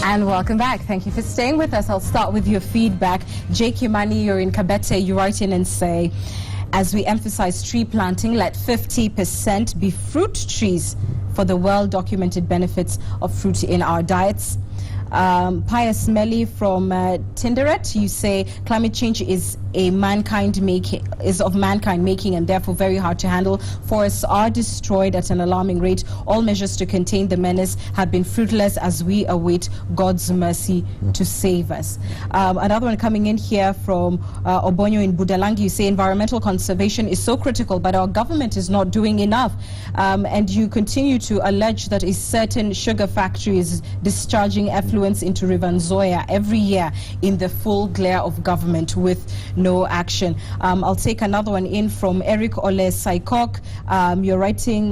And welcome back. Thank you for staying with us. I'll start with your feedback. Jake Imani, you're in Kabete. You write in and say, as we emphasize tree planting, let 50% be fruit trees for the well-documented benefits of fruit in our diets. Pius Melly from Tinderet, you say climate change is of mankind making and therefore very hard to handle. Forests are destroyed at an alarming rate. All measures to contain the menace have been fruitless as we await God's mercy to save us. Another one coming in here from Obonyo in Budalangi, you say environmental conservation is so critical, but our government is not doing enough. And you continue to allege that a certain sugar factory is discharging effluents into River Nzoia every year in the full glare of government with no action. I'll take another one in from Eric Ole Saikok. You're writing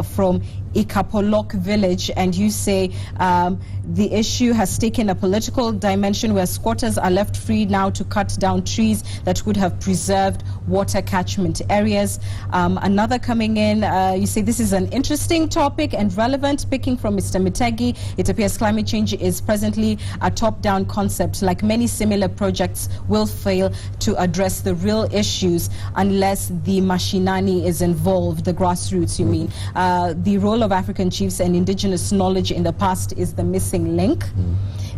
from Ikapolok village, and you say the issue has taken a political dimension where squatters are left free now to cut down trees that would have preserved water catchment areas. Another coming in, you say this is an interesting topic and relevant, picking from Mr. Mitegi. It appears climate change is presently a top-down concept. Like many similar projects will fail to address the real issues unless the mashinani is involved, the grassroots, you mean. The role of African chiefs and indigenous knowledge in the past is the missing link.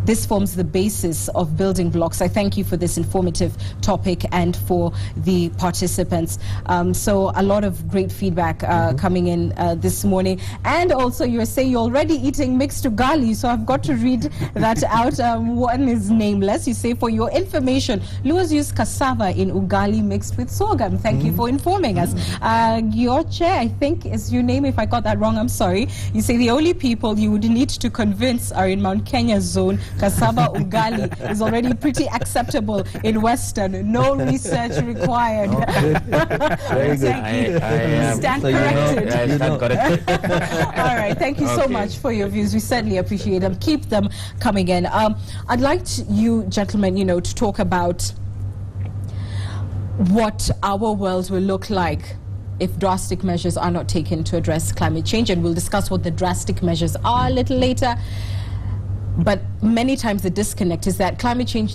This forms the basis of building blocks. I thank you for this informative topic and for the participants. So a lot of great feedback coming in this morning. And also you're saying you're already eating mixed ugali, so I've got to read that out. One is nameless. You say, for your information, Luas use cassava in ugali mixed with sorghum. Thank you for informing us. Cheche, I think is your name. If I got that wrong, I'm sorry. You say the only people you would need to convince are in Mount Kenya zone. Cassava ugali is already pretty acceptable in Western. No research required. Very good. I stand corrected. I stand corrected. All right. Thank you so much for your views. We certainly appreciate them. Keep them coming in. I'd like you gentlemen, to talk about what our world will look like if drastic measures are not taken to address climate change. And we'll discuss what the drastic measures are a little later. But many times the disconnect is that climate change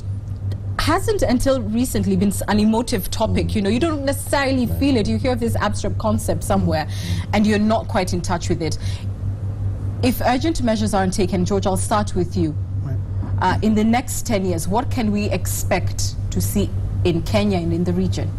hasn't until recently been an emotive topic. You don't necessarily feel it. You hear of this abstract concept somewhere and you're not quite in touch with it. If urgent measures aren't taken, George, I'll start with you. In the next 10 years, what can we expect to see in Kenya and in the region?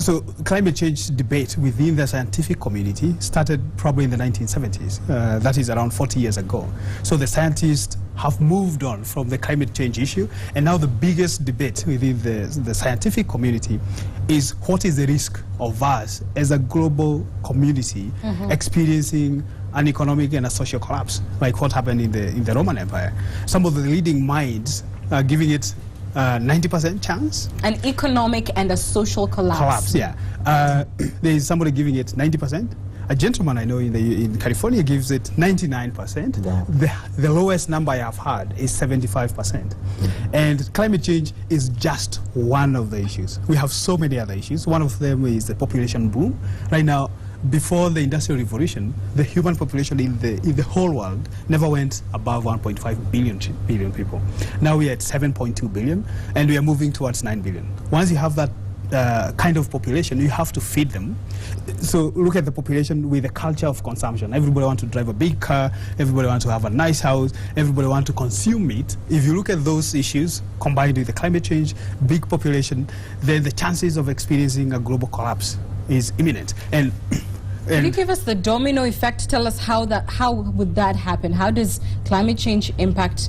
So climate change debate within the scientific community started probably in the 1970s. That is around 40 years ago. So the scientists have moved on from the climate change issue, and now the biggest debate within the scientific community is what is the risk of us as a global community experiencing an economic and a social collapse, like what happened in the Roman Empire. Some of the leading minds are giving it 90% chance. An economic and a social collapse. Yeah. There is somebody giving it 90%. A gentleman I know in California gives it 99%. Yeah. The lowest number I have heard is 75%. And climate change is just one of the issues. We have so many other issues. One of them is the population boom. Right now, before the Industrial Revolution, the human population in the whole world never went above 1.5 billion people. Now we are at 7.2 billion, and we are moving towards 9 billion. Once you have that kind of population, you have to feed them. So look at the population with the culture of consumption. Everybody wants to drive a big car, everybody wants to have a nice house, everybody wants to consume meat. If you look at those issues combined with the climate change, big population, then the chances of experiencing a global collapse is imminent. And can you give us the domino effect? Tell us how would that happen? How does climate change impact,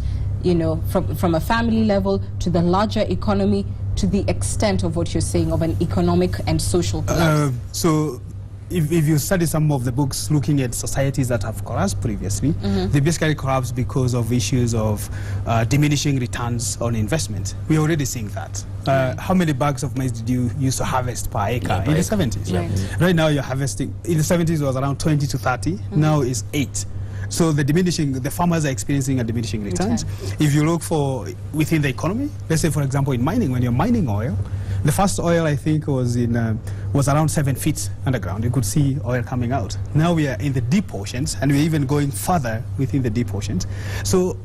from a family level to the larger economy, to the extent of what you're saying of an economic and social collapse? So if you study some of the books looking at societies that have collapsed previously, they basically collapsed because of issues of diminishing returns on investment. We're already seeing that. How mane bags of maize did you used to harvest per acre in the 70s? Right now you're harvesting, in the 70s it was around 20 to 30, now it's 8. So the farmers are experiencing a diminishing returns. If you look for within the economy, let's say for example in mining, when you're mining oil, the first oil I think was around 7 feet underground. You could see oil coming out. Now we are in the deep oceans, and we're even going further within the deep oceans. So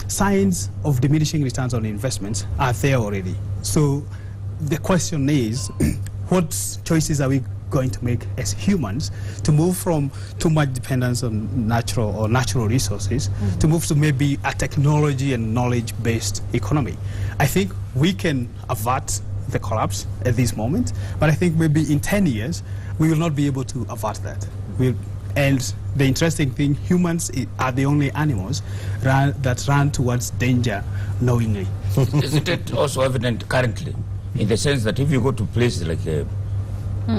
signs of diminishing returns on investments are there already. So the question is, what choices are we going to make as humans to move from too much dependence on natural resources to move to maybe a technology and knowledge-based economy? I think we can avert the collapse at this moment, but I think maybe in 10 years we will not be able to avert that. And the interesting thing, humans are the only animals that run towards danger knowingly. Isn't it also evident currently, in the sense that if you go to places like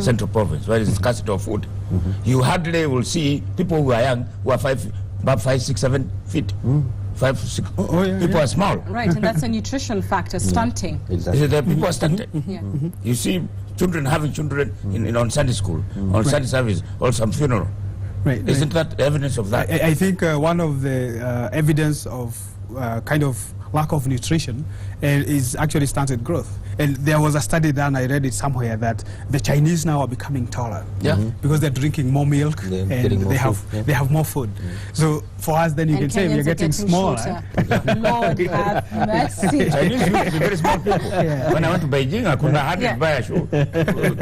Central Province, where there is scarcity of food, you hardly will see people who are young, who are 5, 6, 7 feet. 5, 6. People are small. Right, and that's a nutrition factor, stunting. Exactly. The people are stunted. You see children having children on Sunday school, on Sunday service, or some funeral. Right, Isn't that evidence of that? I think one of the evidence of kind of lack of nutrition is actually stunted growth. And there was a study done, I read it somewhere, that the Chinese now are becoming taller because they're drinking more milk and they have more food. So for us, then you can say we are getting smaller. Lord have mercy. Chinese used to be very small people. When I went to Beijing, I couldn't hardly buy a shoe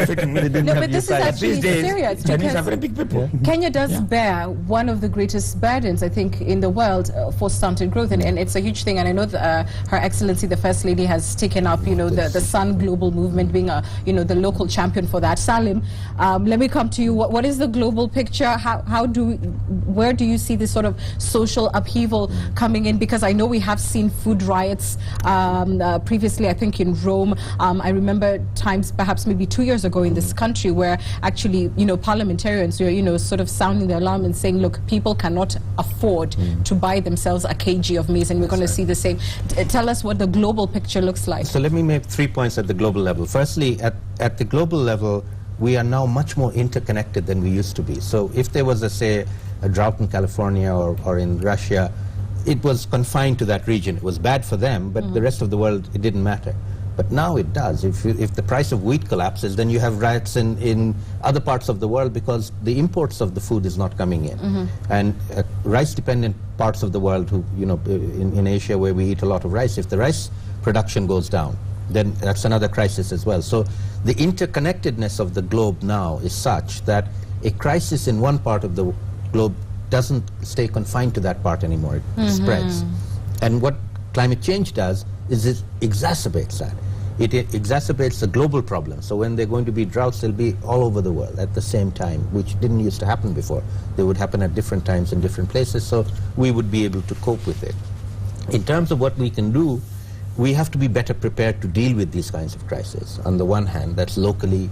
fitting me. No, but this is actually These days, serious, Chinese are very big people. Kenya does bear one of the greatest burdens, I think, in the world for stunted growth, and it's a huge thing. And I know that, Her Excellency the First Lady has taken up, the Sun Global Movement, being the local champion for that. Salim, let me come to you. What is the global picture? Where do you see this sort of social upheaval coming in? Because I know we have seen food riots previously, I think in Rome. I remember times perhaps maybe 2 years ago in this country where actually, parliamentarians were, sort of sounding the alarm and saying, look, people cannot afford to buy themselves a kg of maize, and we're going to see the same. Tell us what the global picture looks like. So let me make 3 points at the global level. Firstly, at the global level, we are now much more interconnected than we used to be. So if there was, say, a drought in California or in Russia, it was confined to that region. It was bad for them, but the rest of the world, it didn't matter. But now it does. If the price of wheat collapses, then you have riots in other parts of the world because the imports of the food is not coming in. And rice-dependent parts of the world, in Asia where we eat a lot of rice, if the rice production goes down, then that's another crisis as well. So the interconnectedness of the globe now is such that a crisis in one part of the globe doesn't stay confined to that part anymore. It spreads. And what climate change does is it exacerbates that. It exacerbates the global problem. So when there are going to be droughts, they'll be all over the world at the same time, which didn't used to happen before. They would happen at different times in different places, so we would be able to cope with it. In terms of what we can do, we have to be better prepared to deal with these kinds of crises. On the one hand, that's locally,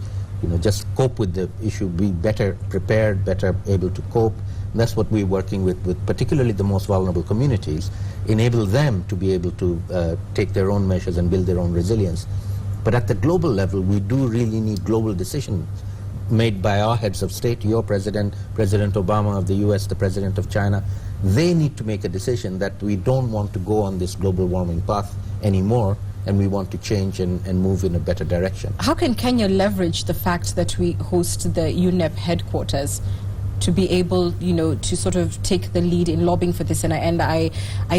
just cope with the issue, be better prepared, better able to cope. And that's what we're working with particularly the most vulnerable communities, enable them to be able to take their own measures and build their own resilience. But at the global level, we do really need global decisions made by our heads of state, your president, President Obama of the US, the president of China. They need to make a decision that we don't want to go on this global warming path anymore, and we want to change and move in a better direction. How can Kenya leverage the fact that we host the UNEP headquarters to be able, to sort of take the lead in lobbying for this? And I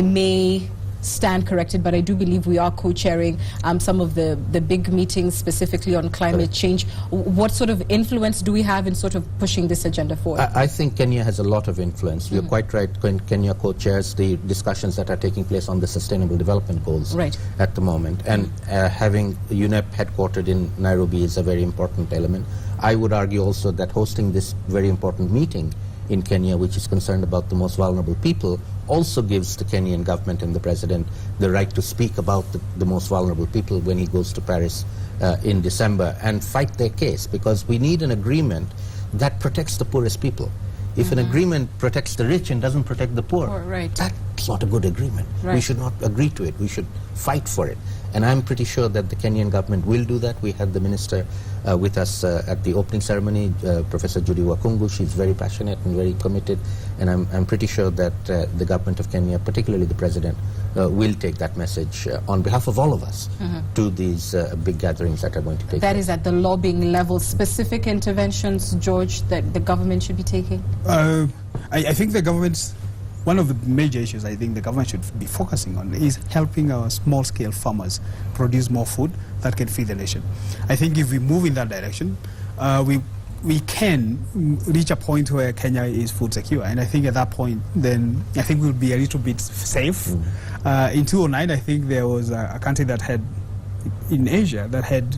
may stand corrected, but I do believe we are co-chairing some of the big meetings specifically on climate change. What sort of influence do we have in sort of pushing this agenda forward? I think Kenya has a lot of influence. You're quite right. Kenya co-chairs the discussions that are taking place on the Sustainable Development Goals at the moment. And having UNEP headquartered in Nairobi is a very important element. I would argue also that hosting this very important meeting in Kenya, which is concerned about the most vulnerable people, also gives the Kenyan government and the president the right to speak about the most vulnerable people when he goes to Paris in December and fight their case, because we need an agreement that protects the poorest people. If an agreement protects the rich and doesn't protect the poor, that's not a good agreement. We should not agree to it. We should fight for it. And I'm pretty sure that the Kenyan government will do that. We had the minister with us at the opening ceremony, Professor Judy Wakungu. She's very passionate and very committed. And I'm pretty sure that the government of Kenya, particularly the president, will take that message on behalf of all of us to these big gatherings that are going to take place. That is at the lobbying level. Specific interventions, George, that the government should be taking? I think the government's one of the major issues I think the government should be focusing on is helping our small-scale farmers produce more food that can feed the nation. I think if we move in that direction, we can reach a point where Kenya is food secure, and I think at that point, then I think we'll be a little bit safe. In 2009, I think there was a country that had, in Asia, that had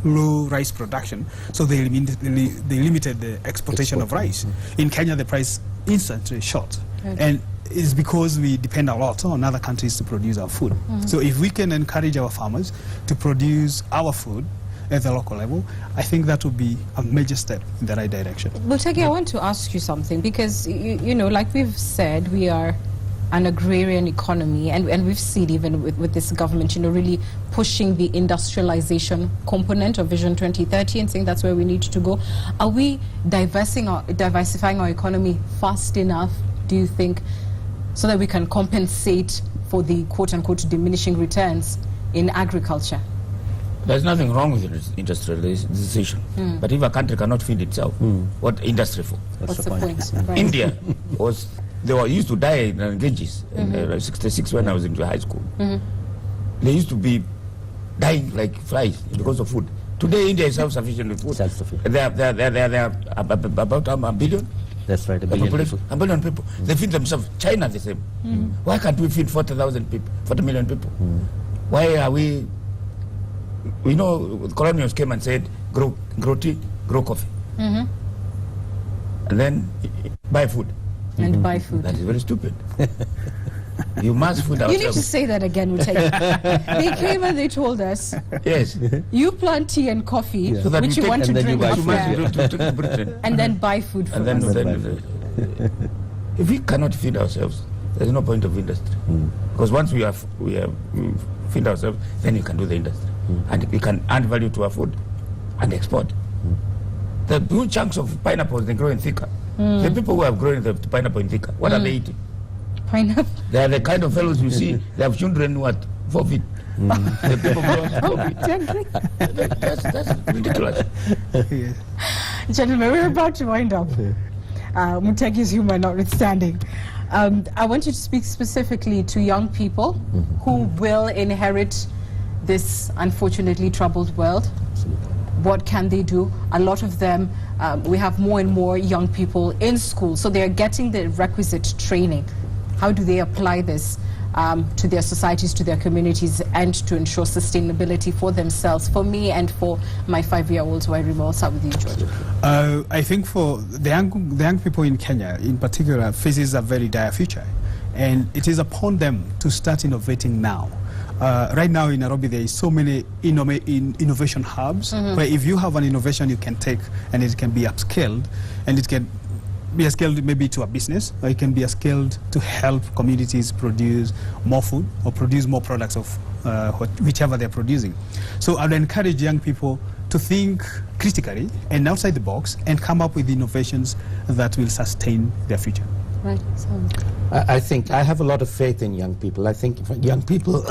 low rice production, so they limited the exportation of rice. In Kenya, the price instantly shot, and it's because we depend a lot on other countries to produce our food. So if we can encourage our farmers to produce our food at the local level, I think that would be a major step in the right direction. Well, Tegi, I want to ask you something, because, you know, like we've said, we are an agrarian economy, and we've seen even with this government, you know, really pushing the industrialization component of Vision 2030 and saying that's where we need to go. Are we diversifying our economy fast enough, do you think, so that we can compensate for the quote-unquote diminishing returns in agriculture? There's nothing wrong with industrialization. But if a country cannot feed itself, what industry for? What's the point? Right. India they were used to die in villages in 66 when I was in high school. They used to be dying like flies because of food. Today, India is self-sufficient with food. Self-sufficient. They are about a billion. That's right, a billion people. A billion people. They feed themselves. China the same. Why can't we feed 40 million people? Why are we? We know the colonials came and said, grow tea, grow coffee. And then buy food. And buy food. That is very stupid. You must feed ourselves. You need to say that again, Mutegi. They came and they told us, yes, you plant tea and coffee, so that which you want to drink after, and then buy food from and us. then if we cannot feed ourselves, there's no point of industry. Because once we feed ourselves, then you can do the industry. And we can add value to our food and export. The huge chunks of pineapples, they grow in Thika. The people who have grown the pineapple in Thika, what are they eating? Pineapple. They are the kind of fellows you see, they have children who are 4 feet. The people grow 4 feet. That's ridiculous. Gentlemen, we're about to wind up. Mutegi's humor notwithstanding. I want you to speak specifically to young people who will inherit this unfortunately troubled world. What can they do? A lot of them, we have more and more young people in school, so they're getting the requisite training. How do they apply this to their societies, to their communities, and to ensure sustainability for themselves, for me and for my 5-year-old Wairima? I'll start with you, George. I think for the young people in Kenya in particular faces a very dire future, and it is upon them to start innovating now. Right now in Nairobi there is so many innovation hubs where if you have an innovation you can take and it can be upscaled, and it can be upscaled maybe to a business, or it can be upscaled to help communities produce more food or produce more products of whichever they're producing. So I'd encourage young people to think critically and outside the box and come up with innovations that will sustain their future. Right. I think I have a lot of faith in young people. I think young people,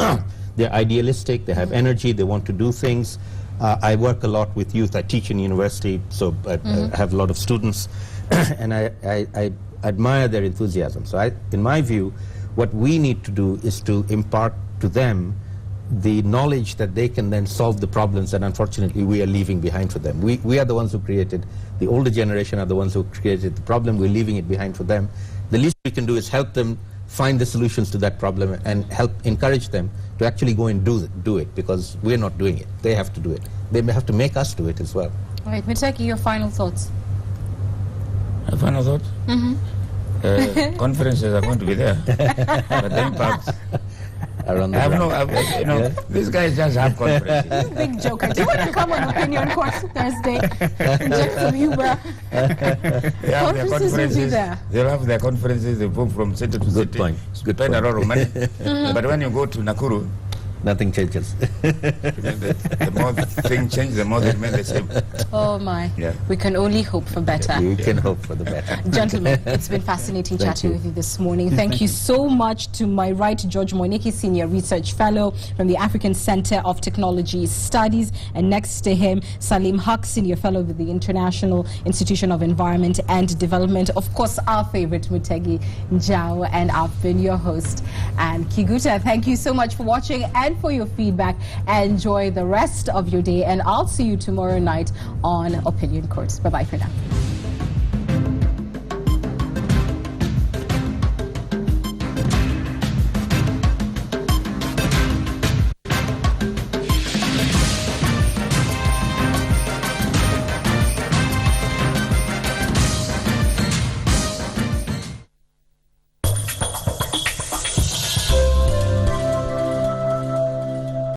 they're idealistic, they have energy, they want to do things. I work a lot with youth. I teach in university, so I have a lot of students, and I admire their enthusiasm. So in my view, what we need to do is to impart to them the knowledge that they can then solve the problems that unfortunately we are leaving behind for them. We are the ones who created, the older generation are the ones who created the problem, we're leaving it behind for them. The least we can do is help them find the solutions to that problem and help encourage them to actually go and do it, because we're not doing it. They have to do it. They may have to make us do it as well. All right, Mutegi, your final thoughts. My final thoughts? Conferences are going to be there, but the impact. Around the These guys just have conferences. Big joker. Do you want to come on Opinion Court Thursday? Inject some humor. They have their conferences. They'll have their conferences. They move from city to city. Good point. Spend a lot of money. But when you go to Nakuru, Nothing changes. The more things change, the more they remain the same. Oh my. Yeah. We can only hope for better. We can hope for the better. Gentlemen, it's been fascinating Thank chatting you. with you this morning. Thank you so much. To my right, George Moiniki, Senior Research Fellow from the African Center of Technology Studies. And next to him, Salim Haq, Senior Fellow with the International Institution of Environment and Development. Of course, our favorite, Mutegi Njao. And I've been your host, Anne Kiguta. Thank you so much for watching and for your feedback. Enjoy the rest of your day. And I'll see you tomorrow night on Opinion Court. Bye-bye for now.